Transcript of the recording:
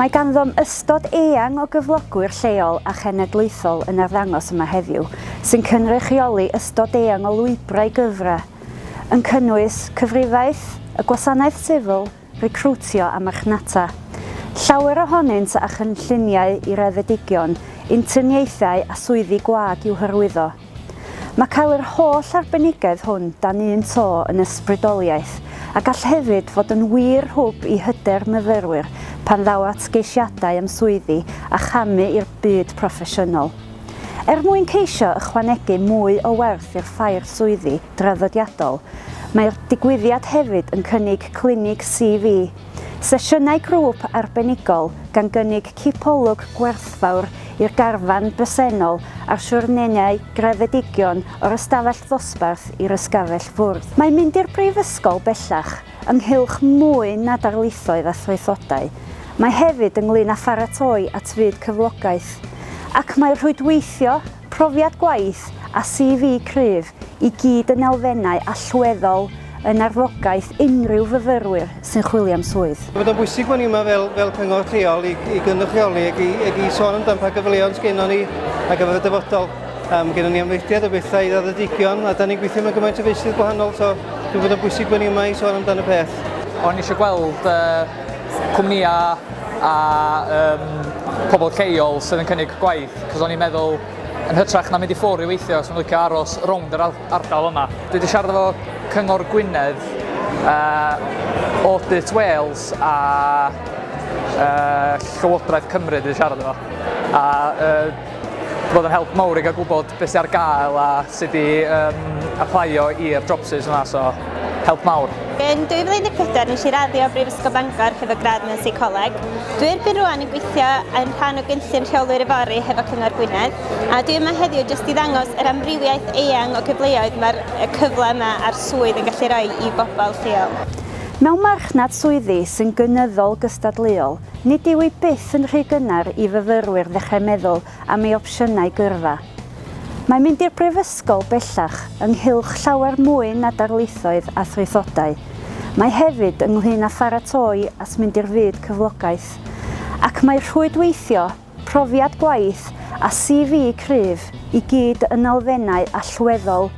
Mae ganddo'n ystod eang o gyflogwyr lleol a chenedlaethol yn arddangos yma heddiw, sy'n cynrychioli ystod eang o lwybrau gyfra, yn cynnwys cyfrifaeth, y gwasanaeth sifil, recrwtio a marchnata. Llawer ohonynt a chynlluniau i'r eddedigion, interniaethau a swyddi gwag i'w hyrwyddo. Mae cael yr holl arbenigedd hwn dan un to yn ysbrydoliaeth, a gall hefyd fod yn wir hwb i hyder myfyrwyr pan ddaw at geisiadau am swyddi a chamu i'r byd proffesiynol. Mwyn ceisio ychwanegu mwy o werth i'r ffair swyddi draddodiadol, mae'r digwyddiad hefyd yn cynnig clinig CV, sesiynau grŵp arbenigol gan gynnig cipolwg gwerthfawr i'r garfan bresennol a'r siwrnenau greddedigion o'r ystafell ddosbarth i'r ysgafell fwrdd. Mae'n mynd i'r brifysgol bellach ynghylch mwy na darlithoedd a thraethodau. Mae hefyd ynglŷn â pharatoi at fyd cyflogaeth, ac mae rhwydweithio, profiad gwaith a CV cryf i gyd yn elfennau allweddol yn arfogaeth unrhyw fyfyrwyr sy'n chwilio am swydd. Mae'n bwysig bod ni yma fel cyngor lleol i gynrychioli ac i sôn amdan pa gyfleoedd sgennon ni ar gyfer y dyfodol. Gennym ni ymddygiad o bethau i ddadigion a da ni'n gweithio mewn gymaint o feisydd gwahanol, so dwi'n bod yn bwysig bod ni yma i sôn amdan y peth. O'n eisiau gweld cwmnïau a pobl lleol sydd yn cynnig gwaith, cos o'n i'n meddwl yn hytrach na mynd i ffwrdd i weithio os o'n licio aros rownd yr ardal yma. Dwi wedi siarad efo Cyngor Gwynedd, Audit Wales a Llywodraeth Cymru dwi wedi siarad efo. A bod yn help mawr i gael gwybod beth sydd ar gael a sut i applio i'r jobsys yma, so help mawr. Yn 2014 nes i raddio Brifysgol Bangor hefo gradd mewn seicoleg. Dwi erbyn rwan yn gweithio yn rhan o gynllun rheolwyr yfory hefo Cyngor Gwynedd, a dwi yma heddiw jyst i ddangos yr amrywiaeth eang o gyfleoedd mae'r cyfle yma a'r swydd yn gallu rhoi i bobl lleol. Mewn marchnad swyddi sy'n gynyddol gystadleuol, nid yw ei byth yn rhy gynnar i fyfyrwyr ddechrau meddwl am ei opsiynau gyrfa. Mae'n mynd i'r brifysgol bellach ynghylch llawer mwy na darlithoedd a thraethodau. Mae hefyd ynglŷn â pharatoi at mynd i'r fyd cyflogaeth, ac mae rhwydweithio, profiad gwaith a CV cryf i gyd yn elfennau allweddol